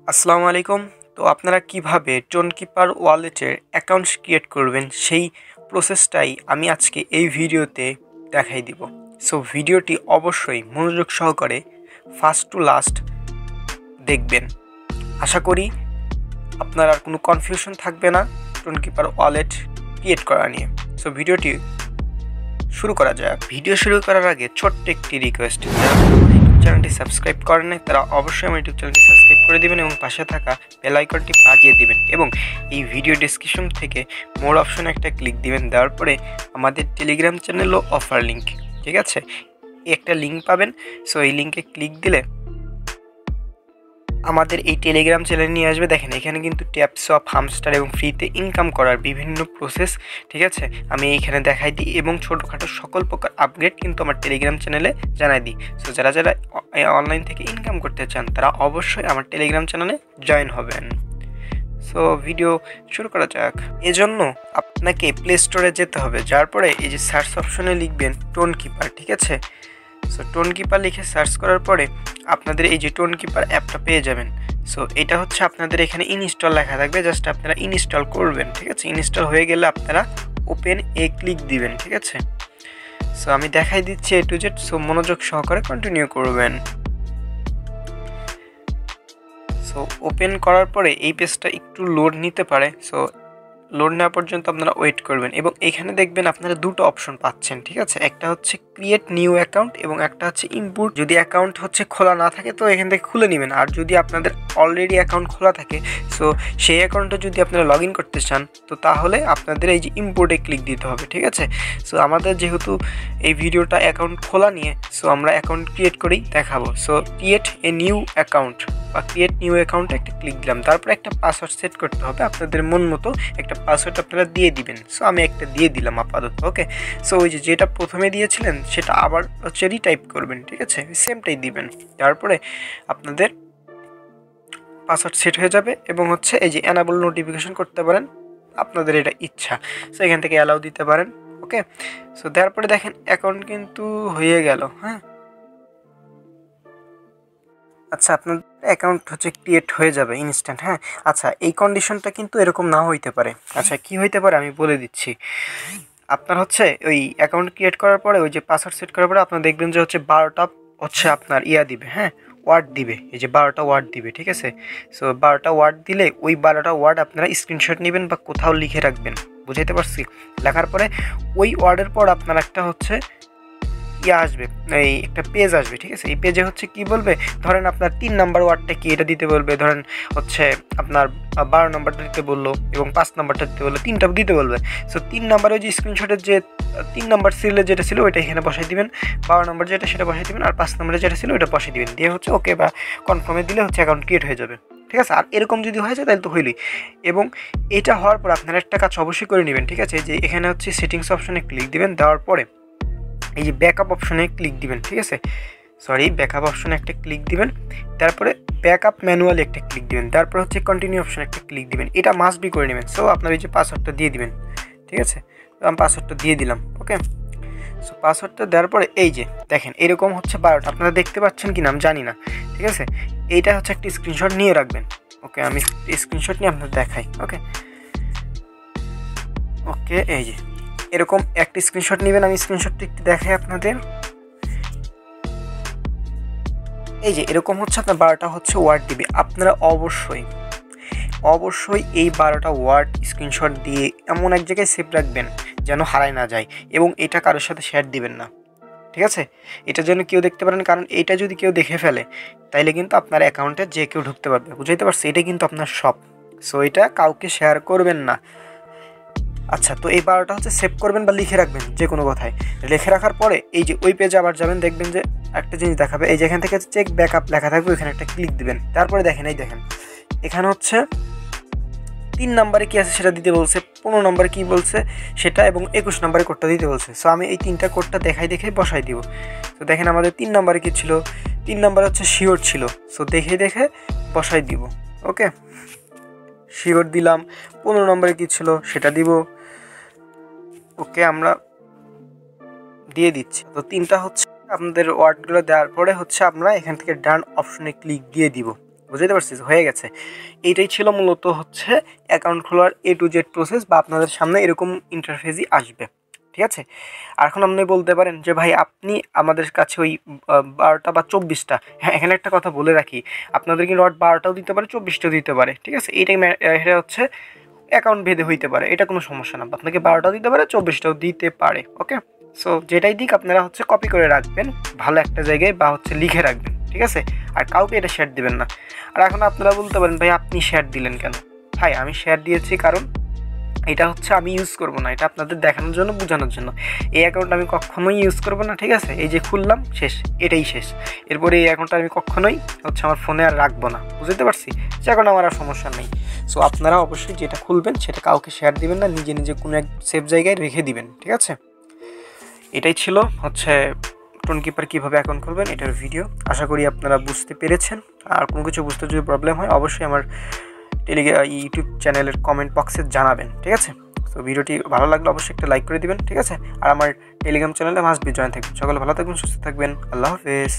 আসসালামু আলাইকুম। তো আপনারা কিভাবে টোনকিপার ওয়ালেটের অ্যাকাউন্ট ক্রিয়েট করবেন সেই প্রসেসটাই আমি আজকে এই ভিডিওতে দেখাই দিব। সো ভিডিওটি অবশ্যই মনোযোগ সহকারে ফার্স্ট টু লাস্ট দেখবেন। আশা করি আপনার আর কোনো কনফিউশন থাকবে না টোনকিপার ওয়ালেট ক্রিয়েট করা নিয়ে। সো ভিডিওটি শুরু করা যাক। ভিডিও শুরু করার আগে ছোট্ট একটি রিকোয়েস্ট, যারা আমার ইউটিউব চ্যানেলটি সাবস্ক্রাইব করেন নাই তারা অবশ্যই আমার ইউটিউব চ্যানেলটি সাবস্ক্রাইব করে দিবেন এবং পাশে থাকা বেল আইকনটি বাজিয়ে দিবেন এবং এই ভিডিও ডেসক্রিপশন থেকে মোর অপশনে একটা ক্লিক দিবেন। দেওয়ার পরে আমাদের টেলিগ্রাম চ্যানেলও অফার লিঙ্ক, ঠিক আছে, একটা লিঙ্ক পাবেন। সো এই লিঙ্কে ক্লিক দিলে আমাদের এই টেলিগ্রাম চ্যানেল নিয়ে আসবে। দেখেন এখানে কিন্তু ট্যাপসপ, হামস্টার এবং ফ্রিতে ইনকাম করার বিভিন্ন প্রসেস, ঠিক আছে, আমি এইখানে দেখাই দিই এবং ছোটোখাটো সকল প্রকার আপগ্রেড কিন্তু আমার টেলিগ্রাম চ্যানেলে জানাই দিই। সো যারা যারা অনলাইন থেকে ইনকাম করতে চান তারা অবশ্যই আমার টেলিগ্রাম চ্যানেলে জয়েন হবেন। সো ভিডিও শুরু করা যাক। এজন্য আপনাকে প্লে স্টোরে যেতে হবে, যার পরে এই যে সার্চ অপশনে লিখবেন টোনকিপার, ঠিক আছে। সো টোনকিপার লিখে সার্চ করার পরে আপনাদের এই যে টোনকিপার অ্যাপটা পেয়ে যাবেন। সো এটা হচ্ছে আপনাদের এখানে ইনস্টল লেখা থাকবে, জাস্ট আপনারা ইনস্টল করবেন, ঠিক আছে। ইনস্টল হয়ে গেলে আপনারা ওপেন ক্লিক দিবেন, ঠিক আছে। সো আমি দেখাই দিচ্ছি A to Z, সো মনোযোগ সহকারে কন্টিনিউ করবেন। সো ওপেন করার পরে এই পেজটা একটু লোড নিতে পারে, সো লোড নেওয়া পর্যন্ত আপনারা ওয়েট করবেন এবং এখানে দেখবেন আপনারা দুটো অপশন পাচ্ছেন, ঠিক আছে। একটা হচ্ছে ক্রিয়েট নিউ অ্যাকাউন্ট এবং একটা হচ্ছে ইম্পোর্ট। যদি অ্যাকাউন্ট হচ্ছে খোলা না থাকে তো এখান থেকে খুলে নেবেন, আর যদি আপনাদের অলরেডি অ্যাকাউন্ট খোলা থাকে সো সেই অ্যাকাউন্টে যদি আপনারা লগ ইন করতে চান তো তাহলে আপনাদের এই যে ইম্পোর্টে ক্লিক দিতে হবে, ঠিক আছে। সো আমাদের যেহেতু এই ভিডিওটা অ্যাকাউন্ট খোলা নিয়ে, সো আমরা অ্যাকাউন্ট ক্রিয়েট করেই দেখাবো। So create a new account বা ক্রিয়েট নিউ অ্যাকাউন্টে একটা ক্লিক দিলাম, তারপরে একটা পাসওয়ার্ড সেট করতে হবে আপনাদের মন মতো, একটা পাসওয়ার্ড আপনারা দিয়ে দিবেন। সো আমি একটা দিয়ে দিলাম আপাতত, ওকে। সো ওই যেটা প্রথমে দিয়েছিলেন সেটা আবার হচ্ছে রিটাইপ করবেন, ঠিক আছে, সেমটাই দিবেন। তারপরে আপনাদের পাসওয়ার্ড সেট হয়ে যাবে এবং হচ্ছে এই যে এনাবল নোটিফিকেশন করতে পারেন, আপনাদের এটা ইচ্ছা। সো এখান থেকে অ্যালাউ দিতে পারেন, ওকে। সো তারপরে দেখেন অ্যাকাউন্ট কিন্তু হয়ে গেল। হ্যাঁ, আচ্ছা, আপনার অ্যাকাউন্ট হচ্ছে ক্রিয়েট হয়ে যাবে ইনস্ট্যান্ট। হ্যাঁ, আচ্ছা, এই কন্ডিশনটা কিন্তু এরকম নাও হইতে পারে। আচ্ছা, কি হইতে পারে আমি বলে দিচ্ছি। আপনার হচ্ছে ওই অ্যাকাউন্ট ক্রিয়েট করার পরে ওই যে পাসওয়ার্ড সেট করার পরে আপনার দেখবেন যে হচ্ছে 12টা হচ্ছে আপনার দিবে, হ্যাঁ, ওয়ার্ড দিবে, এই যে 12টা ওয়ার্ড দিবে, ঠিক আছে। সো 12টা ওয়ার্ড দিলে ওই 12টা ওয়ার্ড আপনারা স্ক্রিনশট নেবেন বা কোথাও লিখে রাখবেন, বুঝাইতে পারছি। লেখার পরে ওই ওয়ার্ডের পর আপনার একটা হচ্ছে আসবে, এই একটা পেজ আসবে, ঠিক আছে। এই পেজে হচ্ছে কি বলবে, ধরেন আপনার 3 নাম্বার ওয়ার্ডটা কি এটা দিতে বলবে, ধরেন হচ্ছে আপনার 12 নম্বরটা দিতে বললো এবং 5 নাম্বারটা দিতে বললো, 3টা দিতে বলবে। সো 3 নাম্বারে যে স্ক্রিনশটের যে 3 নাম্বার সিরিয়ালে যেটা ছিল ওইটা এখানে বসাই দিবেন, 12 নম্বর যেটা সেটা বসাই দিবেন, আর 5 নম্বরে যেটা ছিল ওইটা বসাই দিবেন, দিয়ে হচ্ছে ওকে বা কনফার্মে দিলে হচ্ছে অ্যাকাউন্ট ক্রিয়েট হয়ে যাবে, ঠিক আছে। আর এরকম যদি হয়ে যায় তাহলে তো হইলই। এবং এটা হওয়ার পর আপনারা একটা কাজ অবশ্যই করে নেবেন, ঠিক আছে। যে এখানে হচ্ছে সেটিংস অপশনে ক্লিক দিবেন, দেওয়ার পরে এই যে ব্যাকআপ অপশনে ক্লিক দিবেন, ঠিক আছে। ব্যাকআপ অপশনে একটা ক্লিক দিবেন, তারপরে ব্যাকআপ ম্যানুয়ালি একটা ক্লিক দিবেন, তারপর হচ্ছে কন্টিনিউ অপশনে একটা ক্লিক দিবেন। এটা মাস্ট বি করে নেবেন। সো আপনার এই যে পাসওয়ার্ডটা দিয়ে দিবেন, ঠিক আছে। তো আমি পাসওয়ার্ডটা দিয়ে দিলাম, ওকে। সো পাসওয়ার্ডটা দেওয়ার পরে এই যে দেখেন এরকম হচ্ছে 12টা, আপনারা দেখতে পাচ্ছেন কি না আমি জানি না, ঠিক আছে। এইটা হচ্ছে একটা স্ক্রিনশট নিয়ে রাখবেন, ওকে। আমি স্ক্রিনশট নিয়ে আপনাদের দেখাই, ওকে ওকে। এই যে এরকম একটা স্ক্রিনশট নেবেন, আমি স্ক্রিনশটটা একটু দেখাই আপনাদের। এই যে এরকম হচ্ছে আপনার 12টা হচ্ছে ওয়ার্ড দিবে, আপনারা অবশ্যই অবশ্যই এই 12টা ওয়ার্ড স্ক্রিনশট দিয়ে এমন এক জায়গায় সেভ রাখবেন যেন হারায় না যায় এবং এটা কারোর সাথে শেয়ার দিবেন না, ঠিক আছে। এটা যেন কেউ দেখতে পারেন, কারণ এটা যদি কেউ দেখে ফেলে তাইলে কিন্তু আপনার অ্যাকাউন্টে যে কেউ ঢুকতে পারবে, বুঝাইতে পারছি। এটা কিন্তু আপনার সব, সো এটা কাউকে শেয়ার করবেন না। আচ্ছা, তো এই 12টা হচ্ছে সেভ করবেন বা লিখে রাখবেন যে কোনো কথায়। লিখে রাখার পরে এই যে ওই পেজে আবার যাবেন, দেখবেন যে একটা জিনিস দেখাবে, এই যে এখান থেকে চেক ব্যাকআপ লেখা থাকবে, ওইখানে একটা ক্লিক দিবেন। তারপরে দেখেন এই দেখেন এখানে হচ্ছে 3 নম্বরে কী আছে সেটা দিতে বলছে, 15 নম্বরে কী বলছে সেটা, এবং 21 নম্বরে কোডটা দিতে বলছে। সো আমি এই 3টা কোডটা দেখে বসাই দিব। তো দেখেন আমাদের 3 নম্বরে কী ছিল, 3 নম্বরে হচ্ছে শিওর ছিল। সো দেখে বসাই দিব, ওকে। শিওর দিলাম। 15 নম্বরে কী ছিল সেটা দিব, ওকে, আমরা দিয়ে দিচ্ছি। তো 3টা হচ্ছে আপনাদের ওয়ার্ডগুলো দেওয়ার পরে হচ্ছে আমরা এখান থেকে ডান অপশনে ক্লিক দিয়ে দিব, বুঝতে পারছি, হয়ে গেছে। এইটাই ছিল মূলত হচ্ছে অ্যাকাউন্ট খোলার A to Z প্রসেস, বা আপনাদের সামনে এরকম ইন্টারফেসই আসবে, ঠিক আছে। আর এখন আপনি বলতে পারেন যে ভাই আপনি আমাদের কাছে ওই 12টা বা 24টা, হ্যাঁ এখানে একটা কথা বলে রাখি, আপনাদের কিন্তু 12টাও দিতে পারে, 24টাও দিতে পারে, ঠিক আছে। এইটাই এটা হচ্ছে অ্যাকাউন্ট ভেদে হইতে পারে, এটা কোনো সমস্যা না। আপনাকে 12টাও দিতে পারে, 24টাও দিতে পারে, ওকে। সো যেটাই দিক আপনারা হচ্ছে কপি করে রাখবেন ভালো একটা জায়গায়, বা হচ্ছে লিখে রাখবেন, ঠিক আছে। আর কাউকে এটা শেয়ার দিবেন না। আর এখন আপনারা বলতে পারেন ভাই আপনি শেয়ার দিলেন কেন? ভাই আমি শেয়ার দিয়েছি কারণ এটা হচ্ছে আমি ইউজ করব না, এটা আপনাদের দেখানোর জন্য, বোঝানোর জন্য। এই অ্যাকাউন্ট আমি কখনোই ইউজ করব না, ঠিক আছে। এই যে খুললাম, শেষ, এটাই শেষ। এরপরে এই অ্যাকাউন্টটা আমি কখনোই হচ্ছে আমার ফোনে আর রাখবো না, বুঝতে পারছি। সে এখন আমার আর সমস্যা নেই। সো আপনারা অবশ্যই যেটা খুলবেন সেটা কাউকে শেয়ার দিবেন না, নিজে নিজে কোনো এক সেফ জায়গায় রেখে দিবেন, ঠিক আছে। এটাই ছিল হচ্ছে টোনকিপার কীভাবে অ্যাকাউন্ট খুলবেন এটার ভিডিও। আশা করি আপনারা বুঝতে পেরেছেন। আর কোনো কিছু বুঝতে যদি প্রবলেম হয় অবশ্যই আমার ইউটিউব চ্যানেলের কমেন্ট বক্সে জানাবেন, ঠিক আছে। তো ভিডিওটি ভালো লাগলে অবশ্যই একটা লাইক করে দিবেন, ঠিক আছে। আর আমার টেলিগ্রাম চ্যানেলে মাস্ট বি জয়েন থাকবেন। সকলে ভালো থাকবেন, সুস্থ থাকবেন, আল্লাহ হাফেজ।